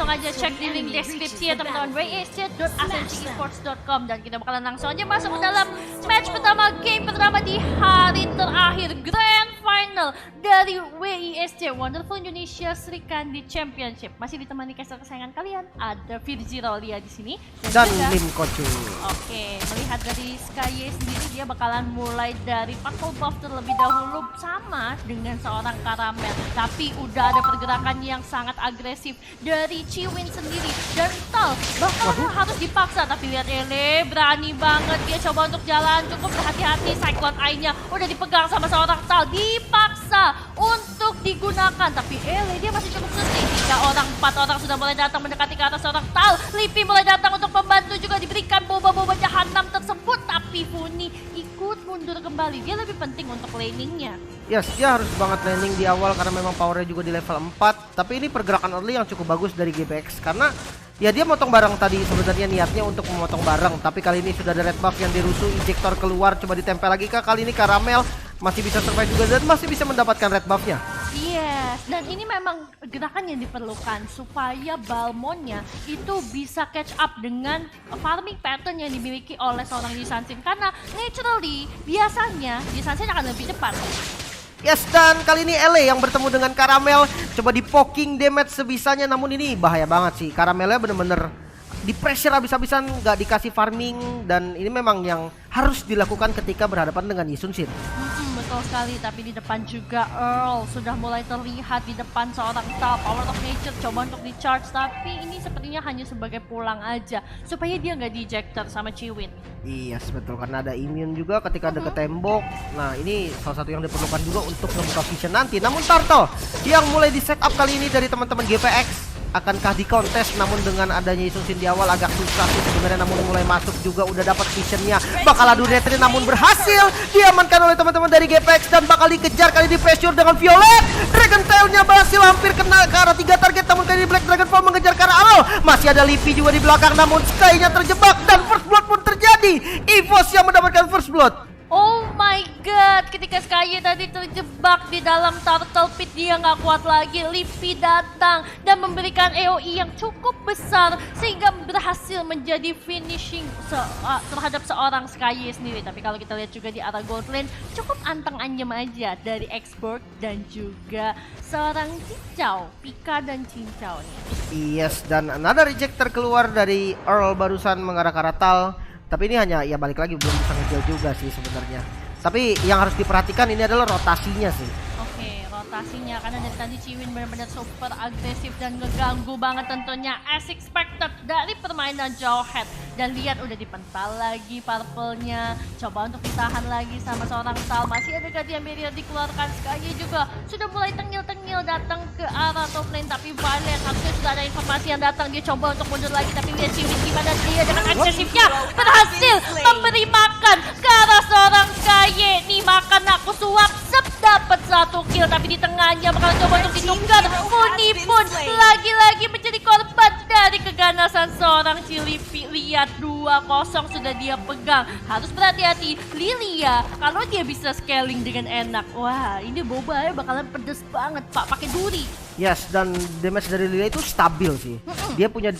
langsung aja cek di link deskripsi ya teman-teman, waist.asnciesports.com, dan kita bakalan langsung aja masuk ke dalam match pertama, game pertama di hari terakhir Grand Final dari WISC Wonderful Indonesia Sri Kandi Championship. Masih ditemani caster kesayangan kalian, ada Virgi Rolia di sini dan juga Lim Kocu. Oke, melihat dari Sky sendiri, dia bakalan mulai dari purple buff terlebih dahulu sama dengan seorang Karamel, tapi udah ada pergerakan yang sangat agresif dari Chiwin sendiri, dan Tal bahkan harus dipaksa, tapi lihat Ele berani banget, dia coba untuk jalan, cukup berhati-hati, Cyclone Eye-nya udah dipegang sama seorang Tal, dipaksa untuk digunakan, tapi Ele dia masih cukup susah. 4 orang sudah mulai datang mendekati ke atas seorang Tal. Lipi mulai datang untuk membantu, juga diberikan boba-boba jahanam tersebut, tapi Funi ikut mundur kembali, dia lebih penting untuk laningnya. Yes, dia harus banget laning di awal karena memang powernya juga di level 4. Tapi ini pergerakan early yang cukup bagus dari GBX karena ya dia motong barang tadi, sebenarnya niatnya untuk memotong barang, tapi kali ini sudah ada red buff yang dirusuh, injektor keluar, coba ditempel lagi kah? Kali ini Karamel masih bisa survive juga dan masih bisa mendapatkan red buffnya. Yes, dan ini memang gerakan yang diperlukan supaya Balmonnya itu bisa catch up dengan farming pattern yang dimiliki oleh seorang Jisansin, karena naturally biasanya Jisansin akan lebih cepat. Yes, dan kali ini Ele yang bertemu dengan Karamel, coba di poking damage sebisanya, namun ini bahaya banget sih. Karamelnya bener-bener di pressure habis-habisan, gak dikasih farming, dan ini memang yang harus dilakukan ketika berhadapan dengan Yisunsin. Betul sekali, tapi di depan juga Earl sudah mulai terlihat di depan seorang Tal. Power of Nature coba untuk di-charge, tapi ini sepertinya hanya sebagai pulang aja supaya dia nggak di-ejector sama Chiwin. Iya, yes, betul, karena ada immune juga ketika deket tembok. Nah, ini salah satu yang diperlukan juga untuk membuka vision nanti. Namun Turtle yang mulai di-setup kali ini dari teman-teman GPX, akankah di kontes? Namun dengan adanya Yisunsin di awal agak susah sih sebenarnya, namun mulai masuk juga udah dapat visionnya. Bakal adu retri namun berhasil diamankan oleh teman-teman dari GPX dan bakal dikejar kali di pressure dengan Violet. Dragon Tail-nya berhasil hampir kena ke arah 3 target, namun kali ini Black Dragonfall mengejar ke arah Arrow. Masih ada Lipi juga di belakang, namun Sky-nya terjebak dan first blood pun terjadi. EVOS yang mendapatkan first blood. Oh my god, ketika Sky tadi terjebak di dalam turtle pit, dia nggak kuat lagi. Lipi datang dan memberikan AoE yang cukup besar sehingga berhasil menjadi finishing terhadap seorang Sky sendiri. Tapi kalau kita lihat juga di arah gold lane, cukup anteng anyem aja dari Expert dan juga seorang Cincau, Pika dan Cincau nih. Yes, dan another rejector keluar dari Earl barusan mengarah ke arah Tal. Tapi ini hanya ya balik lagi belum bisa ngejar juga sih sebenarnya. Tapi yang harus diperhatikan ini adalah rotasinya sih. Oke, rotasinya karena dari tadi Chiwin benar-benar super agresif dan ngeganggu banget tentunya as expected dari permainan Jawhead. Dan lihat udah dipental lagi purple-nya, coba untuk ditahan lagi sama seorang Tal. Masih ada Guardian Barrier dikeluarkan, Sky juga sudah mulai tengil-tengil datang ke arah top lane, tapi Violet harusnya sudah ada informasi yang datang, dia coba untuk mundur lagi, tapi lihat Chiwin gimana dia dengan agresifnya berhasil memberi makan ke arah seorang Sky. Nih makan aku suap, dapat 1 kill, tapi di tengahnya bakal coba untuk ditukar. Funi pun lagi-lagi menjadi korban dari keganasan seorang Cilipi. Lihat 2-0 sudah dia pegang, harus berhati-hati Lilia kalau dia bisa scaling dengan enak. Wah, ini boba ya bakalan pedes banget Pak, pakai duri. Yes, dan damage dari Lilia itu stabil sih. Dia punya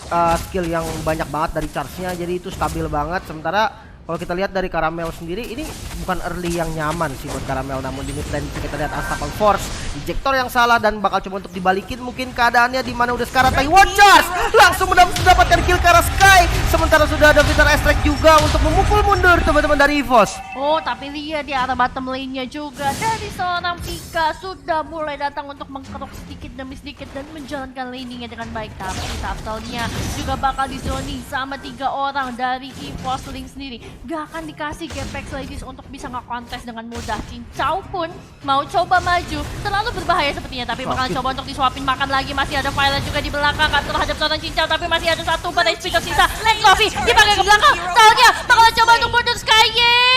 skill yang banyak banget dari charge-nya, jadi itu stabil banget. Sementara kalau kita lihat dari Karamel sendiri, ini bukan early yang nyaman sih buat Karamel, namun di mid lane kita lihat Unstoppable Force, injektor yang salah dan bakal coba untuk dibalikin mungkin keadaannya, di mana udah sekarang Taiwan Charge langsung mendapatkan kill ke arah Sky, sementara sudah ada Victor Strike juga untuk memukul mundur teman-teman dari EVOS. Oh, tapi lihat di arah bottom lane-nya juga dari seorang Pika sudah mulai datang untuk mengkeruk sedikit demi sedikit dan menjalankan laningnya dengan baik, tapi turtle-nya juga bakal dizoning sama 3 orang dari EVOS Link sendiri. Gak akan dikasih Gapex Ladies untuk bisa nge-contest dengan mudah. Cincau pun mau coba maju, terlalu berbahaya sepertinya, tapi bakal coba untuk disuapin makan lagi. Masih ada Violet juga di belakang kan terhadap seorang Cincau, tapi masih ada 1 bar HP tersisa. Let's Coffee dipakai ke belakang, Talnya bakal coba untuk mundur. Sky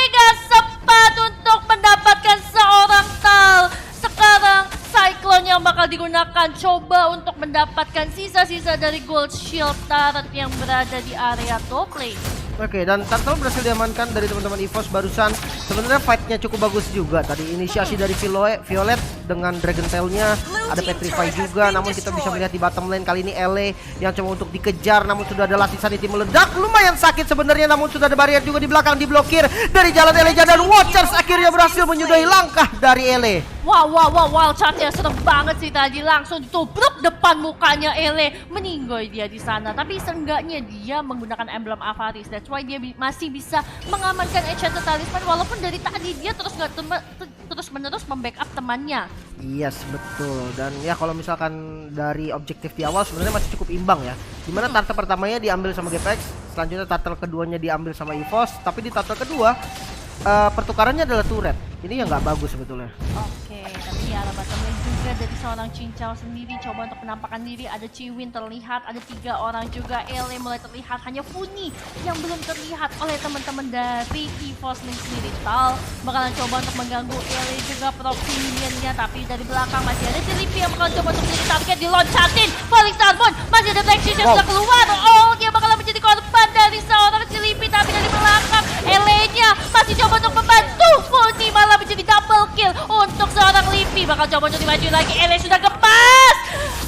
gak sempat untuk mendapatkan seorang Tal. Sekarang Cyclone yang bakal digunakan coba untuk mendapatkan sisa-sisa dari gold shield turret yang berada di area top lane. Oke, dan Turtle berhasil diamankan dari teman-teman EVOS barusan. Sebenarnya fight-nya cukup bagus juga tadi. Inisiasi dari Violet dengan Dragon Tail-nya. Ada Petrify juga, namun kita bisa melihat di bottom lane kali ini Ele yang coba untuk dikejar, namun sudah ada Lattice Sanity meledak. Lumayan sakit sebenarnya, namun sudah ada barrier juga di belakang, diblokir dari jalan Eleja, dan Watchers akhirnya berhasil menyudahi langkah dari Ele. Wow, chatnya serem banget sih tadi. Langsung ditubruk depan mukanya Ele. Meninggoy dia di sana. Tapi seenggaknya dia menggunakan emblem Avaris. That's why dia masih bisa mengamankan Enchanted Talisman. Walaupun dari tadi dia terus menerus membackup temannya. Yes, betul. Dan ya kalau misalkan dari objektif di awal sebenarnya masih cukup imbang ya. Dimana turtle pertamanya diambil sama GPX, selanjutnya turtle keduanya diambil sama EVOS. Tapi di turtle kedua pertukarannya adalah turret. Ini yang nggak bagus sebetulnya. Oke, tapi ya bottom lane juga dari seorang Cincau sendiri coba untuk menampakkan diri. Ada Chiwin terlihat, ada 3 orang juga. Ele mulai terlihat, hanya Funi yang belum terlihat oleh teman-teman dari EVOS Link sendiri. Tal bakalan coba untuk mengganggu Ele juga proxy minionnya, tapi dari belakang masih ada Cilipi yang bakalan coba untuk menjadi target, diloncatin. Falling Starborn masih ada Black Shield yang sudah keluar. Oh, dia bakalan menjadi korban dari seorang Cilipi, tapi dari belakang Ele-nya masih coba untuk membantu. Funi malah menjadi double kill untuk seorang Lipi. Bakal coba untuk dimaju lagi. Ele sudah gemas.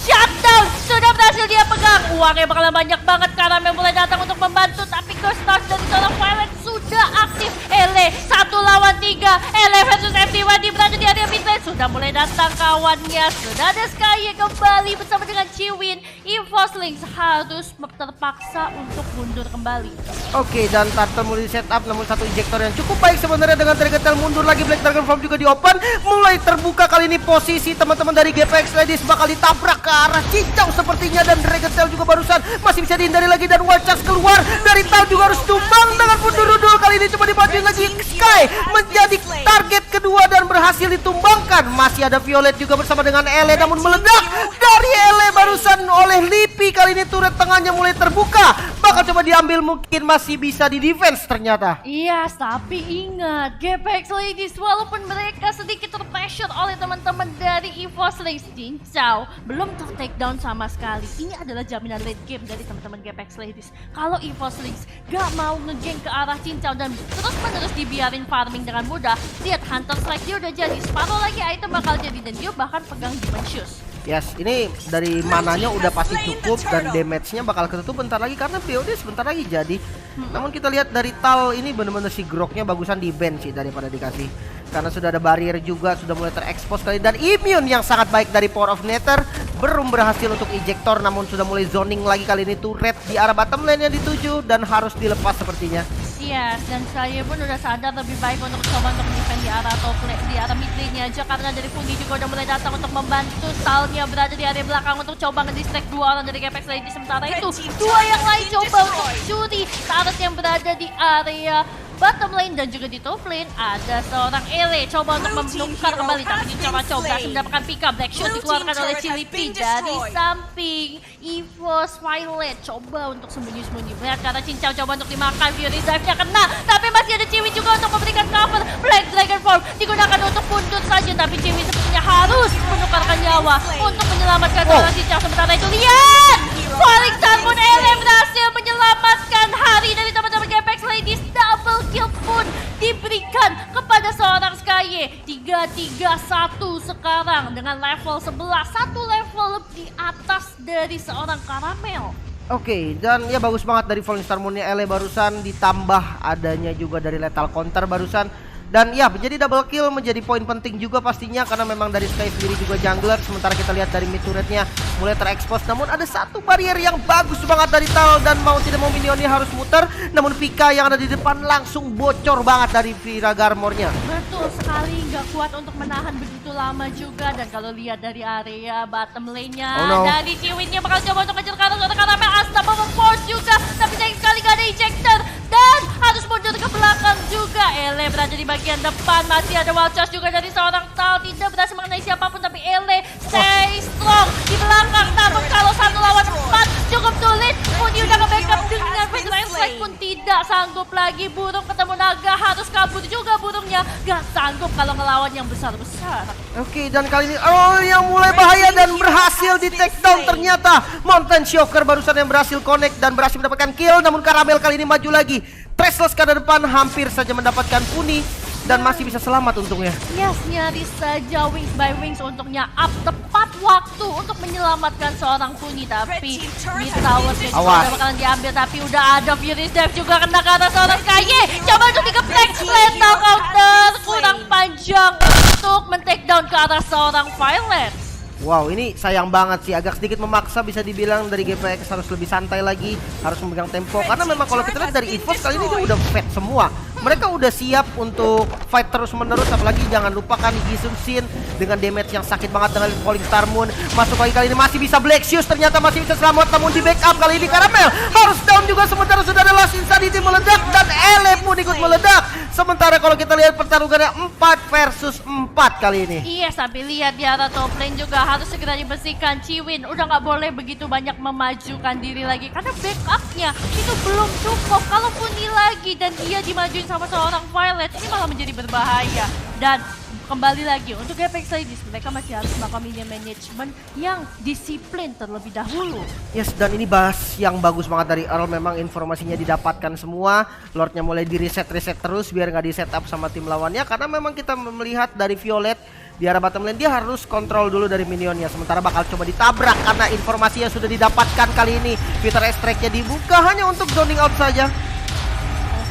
Shutdown sudah berhasil dia pegang. Uangnya bakalan banyak banget karena mulai datang untuk membantu. Tapi Ghost Stars dari seorang Violet sudah aktif. Ele 1 lawan 3. Ele versus MD1 berada di area mid lane. Sudah mulai datang kawannya. Sudah ada Sky kembali bersama dengan Chiwin. EVOS Lynx harus terpaksa untuk mundur kembali. Oke, dan turtle mulai di setup, namun satu injektor yang cukup baik sebenarnya dengan Dragon Tail mundur lagi. Black Dragon Form juga di open. Mulai terbuka kali ini posisi teman-teman dari GPX Ladies bakal ditabrak ke arah Cincau sepertinya, dan Dragon Tail juga barusan masih bisa dihindari lagi, dan Watchers keluar dari Tail juga harus tumbang dengan mundur-mundur. Kali ini coba dimajuin lagi. Sky menjadi target kedua dan berhasil ditumbangkan. Masih ada Violet juga bersama dengan Ele, namun meledak dari Ele barusan oleh Lipi. Kali ini turret tengahnya mulai terbuka. Bakal coba diambil, mungkin masih bisa di defense ternyata. Iya, tapi ingat GPX Ladies walaupun mereka sedikit terpressure oleh teman-teman dari EVOS Lynx, Cincau belum ter-take down sama sekali. Ini adalah jaminan late game dari teman-teman GPX Ladies. Kalau EVOS Lynx gak mau nge-gank ke arah Cincau dan terus-menerus dibiarin farming dengan mudah, lihat Hunter Strike dia udah jadi, separuh lagi item bakal jadi, dan dia bahkan pegang Demon Shoes. Yes, ini dari mananya udah pasti cukup, dan damage-nya bakal ketutup bentar lagi karena BOD sebentar lagi jadi. Namun kita lihat dari Tal ini bener-bener si Groknya bagusan di ban sih daripada dikasih. Karena sudah ada barrier juga, sudah mulai terekspos kali, dan immune yang sangat baik dari Power of Nether belum berhasil untuk ejector, namun sudah mulai zoning lagi kali ini turret di arah bottom lane yang dituju dan harus dilepas sepertinya. Yes, dan saya pun udah sadar lebih baik untuk coba untuk defend di arah top lane, di arah mid lane-nya aja, karena dari Fundi juga udah mulai datang untuk membantu. Salnya berada di area belakang untuk coba ngedistract 2 orang dari GPX Ladies. Sementara itu 2 yang lain coba untuk curi Tarot yang berada di area bottom lane, dan juga di top lane ada seorang Ele coba untuk menukar kembali, tapi dicoba-coba berhasil mendapatkan pick up. Black Shield dikeluarkan oleh Cilipi dari samping. EVOS Violet coba untuk sembunyi-sembunyi, melihat karena Cincau coba untuk dimakan. Fury Dive-nya kena, tapi masih ada Chiwin juga untuk memberikan cover. Black Dragon Form digunakan untuk mundur saja, tapi Chiwin sepertinya harus menukarkan nyawa untuk menyelamatkan seorang Cincau. Sementara itu lihat Falling Starborn, Ele berhasil menyelamatkan hari dari teman-teman GPX Ladies. Double kill pun diberikan kepada seorang Sky. 3-3-1 sekarang dengan level 11, 1 level di atas dari seorang Karamel. Oke, dan ya bagus banget dari Falling Star Moon-nya Ele barusan, ditambah adanya juga dari Lethal Counter barusan. Dan ya menjadi double kill, menjadi poin penting juga pastinya, karena memang dari Sky sendiri juga jungler. Sementara kita lihat dari mid turretnya mulai terekspos, namun ada satu barrier yang bagus banget dari Tal, dan mau tidak mau minionnya harus muter. Namun Pika yang ada di depan langsung bocor banget dari Vira Garmornya. Betul sekali, nggak kuat untuk menahan begitu lama juga. Dan kalau lihat dari area bottom lane-nya, dari Chiwin-nya bakal coba untuk ngejar karena Asta mau memforce juga, tapi sayang sekali gak ada ejector dan harus mundur ke belakang juga. Ele berada di bagian depan, masih ada wild charge juga dari seorang Tal, tidak berhasil mengenai siapapun, tapi Ele stay strong di belakang. Namun kalau 1 lawan 4 cukup sulit. Muni udah nge-backup dengan Fenrir Strike pun tidak sanggup lagi. Burung ketemu naga, harus kabur juga burungnya, gak sanggup kalau ngelawan yang besar-besar. Oke, dan kali ini yang mulai bahaya dan berhasil di take down ternyata Mountain Shocker barusan yang berhasil connect dan berhasil mendapatkan kill. Namun Karamel kali ini maju lagi. Trestless ke depan hampir saja mendapatkan Puni. dan masih bisa selamat untungnya. Yes, nyaris saja Wings by Wings untungnya up tepat waktu untuk menyelamatkan seorang Puni. Tapi mid towersnya juga Awas. udah bakalan diambil, tapi udah ada Furious Dive juga kena ke arah seorang Kaye. Coba untuk dikeplek, lethal counter kurang panjang untuk men-take down ke arah seorang Violet. Wow, ini sayang banget sih, agak sedikit memaksa bisa dibilang dari GPX harus lebih santai lagi, harus memegang tempo. Karena memang kalau kita lihat dari EVOS kali ini dia udah fed semua. Mereka udah siap untuk fight terus-menerus, apalagi jangan lupakan Gisun Shin dengan damage yang sakit banget dengan Falling Star Moon. Masuk lagi kali ini masih bisa Black Shoes, ternyata masih bisa selamat, namun di backup kali ini Karamel harus down juga, sementara sudah ada Last Insanity meledak dan Ele pun ikut meledak. Sementara kalau kita lihat pertarungannya 4 versus 4 kali ini. Iya, sampai lihat di arah top lane juga harus segera dibersihkan. Ciwin udah nggak boleh begitu banyak memajukan diri lagi karena backupnya itu belum cukup. Kalau Puni lagi dan dia dimajuin sama seorang Violet, ini malah menjadi berbahaya. Dan kembali lagi untuk Apex Legends, mereka masih harus melakukan minion management yang disiplin terlebih dahulu. Yes, dan ini bahas yang bagus banget dari Earl. Memang informasinya didapatkan semua. Lordnya mulai di reset terus biar nggak di setup sama tim lawannya. Karena memang kita melihat dari Violet di arah bottom lane dia harus kontrol dulu dari minionnya. Sementara bakal coba ditabrak karena informasi yang sudah didapatkan kali ini. Peter Strike-nya dibuka hanya untuk zoning out saja.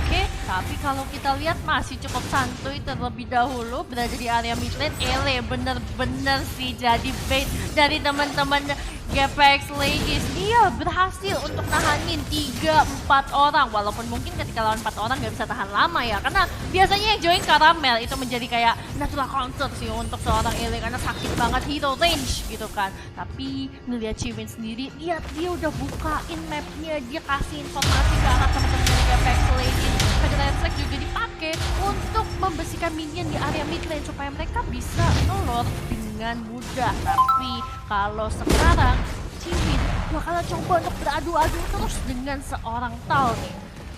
Oke, tapi kalau kita lihat masih cukup santuy terlebih dahulu berada di area mid lane. Ele bener-bener sih jadi bait dari teman-teman GPX Legends. Dia berhasil untuk nahanin 3-4 orang, walaupun mungkin ketika lawan 4 orang gak bisa tahan lama ya, karena biasanya yang join Karamel itu menjadi kayak natural counter sih untuk seorang Ele karena sakit banget hero range gitu kan. Tapi ngeliat Ciwin sendiri, lihat dia udah bukain mapnya, dia kasih informasi ke arah teman-teman dari GPX Legends. Federal Strike juga dipakai untuk membersihkan minion di area mid lane supaya mereka bisa ngelor dengan mudah. Tapi kalau sekarang Ciwin bakal coba untuk beradu-adu terus dengan seorang Tal nih.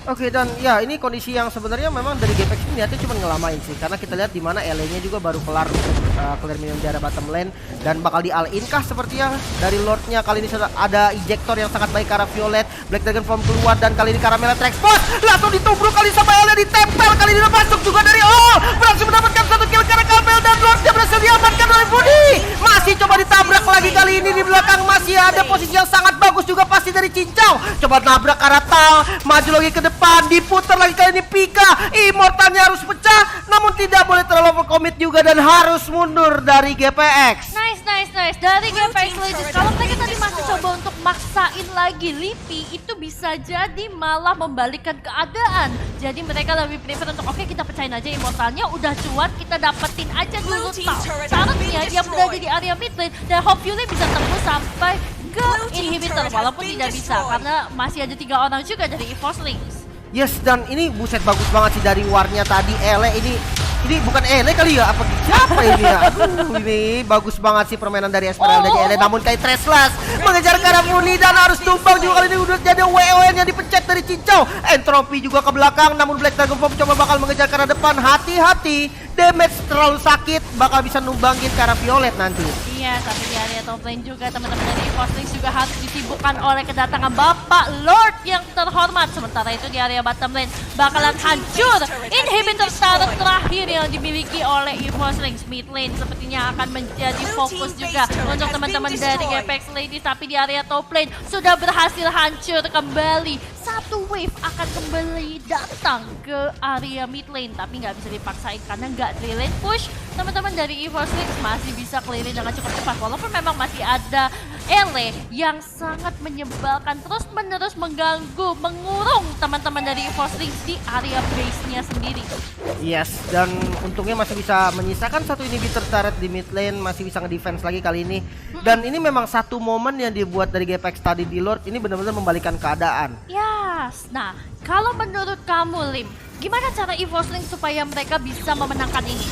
Oke, dan ya ini kondisi yang sebenarnya memang dari GPX ini niatnya cuma ngelamain sih, karena kita lihat di mana LA-nya juga baru kelar clear minion di arah bottom lane dan bakal di all in kah sepertinya dari Lordnya. Kali ini sudah ada ejector yang sangat baik ke arah Violet. Black Dragon Form keluar dan kali ini Karamel transport langsung ditubruk kali sama LA, ditempel kali ini, masuk juga dari berhasil mendapatkan satu kill ke arah Karamel dan Lordnya berhasil diamankan oleh Budi. Masih coba ditabrak lagi kali ini, di belakang masih ada posisi yang sangat bagus juga pasti dari Cincau. Coba nabrak ke arah Tal, maju lagi ke depan, diputar lagi kali ini Pika. Immortalnya harus pecah, namun tidak boleh terlalu overcommit juga dan harus mundur dari GPX. Nice dari GPX Legends. Kalau mereka tadi masih coba untuk maksain lagi Lipi, itu bisa jadi malah membalikkan keadaan. Jadi mereka lebih prefer untuk oke, kita pecahin aja immortalnya, udah cuan, kita dapetin aja dulu Tal. Syaratnya dia berada di area mid lane dan hopefully bisa tembus sampai ke inhibitor, walaupun tidak bisa karena masih ada 3 orang juga dari EVOS Lings. Yes, dan ini buset bagus banget sih dari warnya tadi. Ele ini bukan Ele kali ya, apa siapa ini ya? Aduh, ini bagus banget sih permainan dari Esmeralda Ele, namun kayak Treslas mengejar ke arah Muni dan harus tumbang juga kali ini. Udah jadi WON yang dipencet dari Cincau. Entropy juga ke belakang, namun Black Dragon Form coba bakal mengejar ke arah depan. Hati-hati, damage terlalu sakit bakal bisa numbangin ke arah Violet nanti. Iya, tapi di area top lane juga teman-teman dari EVOS Lings juga harus disibukkan oleh kedatangan Bapak Lord yang terhormat. Sementara itu di area bottom lane bakalan hancur inhibitor turret terakhir yang dimiliki oleh EVOS Lings. Mid lane sepertinya akan menjadi fokus juga untuk teman-teman dari GPX Ladies, tapi di area top lane sudah berhasil hancur kembali. Satu wave akan kembali datang ke area mid lane, tapi nggak bisa dipaksain karena nggak di lane push. Teman-teman dari EVOS Lings masih bisa clearin dengan cukup cepat, walaupun memang masih ada Ele yang sangat menyebalkan, terus-menerus mengganggu, mengurung teman-teman dari EVOS Lings di area base-nya sendiri. Yes, dan untungnya masih bisa menyisakan satu inhibitor turret di mid lane, masih bisa ngedefense lagi kali ini. Dan ini memang satu momen yang dibuat dari GPX tadi di Lord, ini benar-benar membalikan keadaan. Yes, nah kalau menurut kamu Lim, gimana cara EVOS Lings supaya mereka bisa memenangkan ini?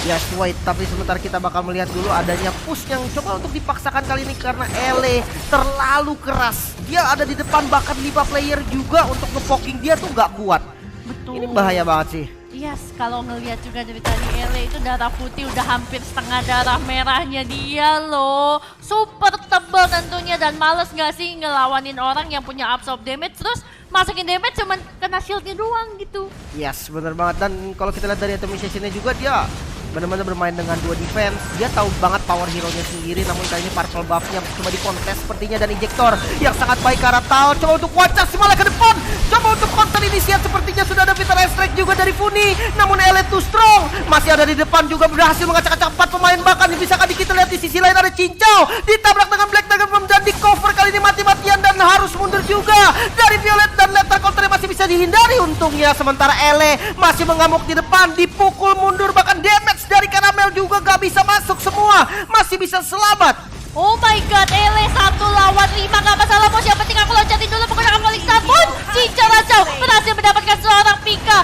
Yes, wait, tapi sebentar kita bakal melihat dulu adanya push yang coba untuk dipaksakan kali ini karena Ele terlalu keras. Dia ada di depan, bahkan 5 player juga untuk nge-poking dia tuh nggak kuat. Betul. Ini bahaya banget sih. Yes, kalau ngelihat juga dari tadi Ele itu darah putih udah hampir setengah darah merahnya dia loh. Super tebal tentunya dan males gak sih ngelawanin orang yang punya absorb damage terus masukin damage cuman kena shieldnya doang gitu. Yes, bener banget. Dan kalau kita lihat dari atomizationnya juga dia benar-benar bermain dengan dua defense. Dia tahu banget power hero-nya sendiri. Namun kali ini partial buff-nya coba dikontes sepertinya. Dan injektor yang sangat baik ke arah Tal. Coba untuk wacas si malah ke depan. Coba untuk counter inisiat sepertinya sudah ada Peter Strike juga dari Funi. Namun Ele too strong. Masih ada di depan juga berhasil mengacak-acak 4 pemain. Bahkan bisa kita lihat di sisi lain ada Cincau. Ditabrak dengan Black Dagger dan di cover kali ini mati-matian. Dan harus mundur juga dari Violet. Dan letter counter masih bisa dihindari untungnya. Sementara Ele masih mengamuk di depan. Dipukul mundur bahkan damage dari Karamel juga gak bisa masuk semua. Masih bisa selamat. Oh my god, Ele 1 lawan 5 gak masalah bos. Yang penting aku loncatin dulu menggunakan Falling Star pun. Cincau Racau berhasil mendapatkan seorang Pika.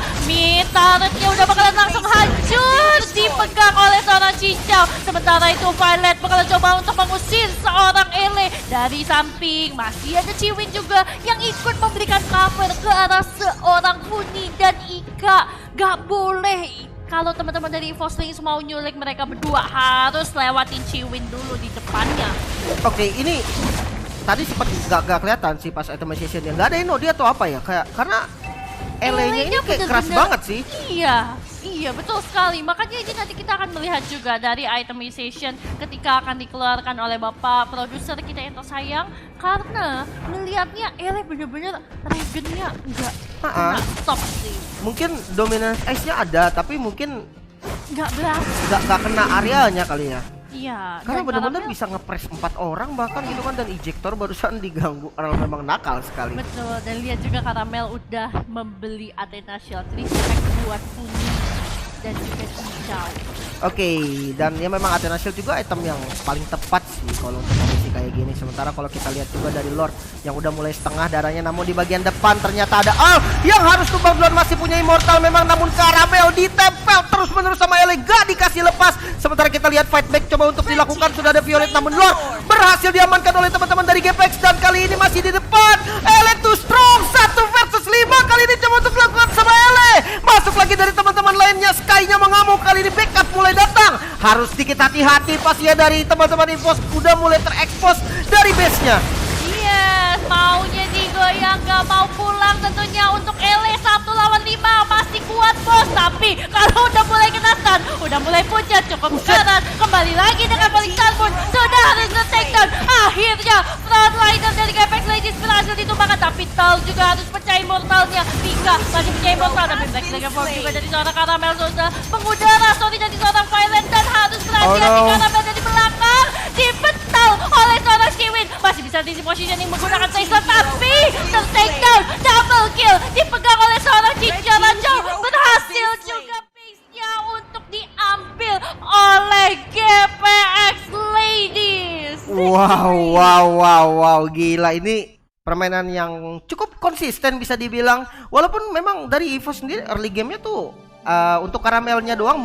Turretnya udah bakalan langsung hancur. Dipegang oleh seorang Cincau. Sementara itu Violet bakalan coba untuk mengusir seorang Ele dari samping. Masih ada Ciwin juga yang ikut memberikan cover ke arah seorang Funi dan Ika. Gak boleh. Kalau teman-teman dari Evo Slings mau nyulik mereka berdua harus lewatin Ciwin dulu di depannya. Oke, ini tadi sempat gak kelihatan sih pas itemization ya. Gak ada Eno dia atau apa ya? Karena Ele-nya ini kayak keras banget sih. Iya betul sekali. Makanya ini nanti kita akan melihat juga dari itemization ketika akan dikeluarkan oleh bapak produser kita yang tersayang. Karena melihatnya Ele bener-bener regennya nggak kena stop sih. Mungkin dominance ice-nya ada, tapi mungkin nggak berhasil. Gak kena areanya kali ya. Iya. Karena benar-benar bisa ngepres 4 orang bahkan gitu kan. Dan ejector barusan diganggu. Karena memang nakal sekali. Betul. Dan lihat juga Karamel udah membeli Athena Shield respect buat Funi dan juga Cincau. Oke, dan ya memang Athena Shield juga item yang paling tepat sih kalau untuk kondisi kayak gini. Sementara kalau kita lihat juga dari Lord yang udah mulai setengah darahnya, namun di bagian depan ternyata ada Al yang harus tumbang duluan. Masih punya Immortal memang, namun Karamel ditempel terus-menerus sama Ele, gak dikasih lepas. Sementara kita lihat fight back coba untuk dilakukan, sudah ada Violet, namun Lord berhasil diamankan oleh teman-teman dari GPX. Dan kali ini masih di depan, Ele too strong, 1 versus 5. Kali ini coba untuk dilakukan sama Ele. Masuk lagi dari teman-teman lainnya, Sky-nya mengamuk. Kali ini backup mulai datang. Harus sedikit hati-hati pastinya dari teman-teman Infos. Udah mulai terekspos dari base-nya. Yes, maunya digoyang, gak mau pulang tentunya untuk Ele 1 lawan 5 masih kuat bos. Tapi kalau udah mulai kena stun, udah mulai pucat cukup berat. Kembali lagi dengan Falling Star pun sudah harus nge-takedown. Akhirnya frontliner dari Apex Legends berhasil ditumbangkan. Tapi Tal juga harus pecah immortalnya. Pika masih pecah immortal, tapi Black Dragon Force juga dari seorang Karamel sudah mengudara. Sorry dari seorang Violet dan harus berhati-hati. Karamel dari belakang dipental oleh seorang Ciwin. Masih bisa di positioning menggunakan Tracer, tapi ter-takedown, double kill dipegang oleh seorang Cincau Racau. Berhasil juga pace-nya untuk diambil oleh GPX Ladies. Wow, gila, ini permainan yang cukup konsisten bisa dibilang. Walaupun memang dari Evo sendiri early game-nya tuh untuk Karamelnya doang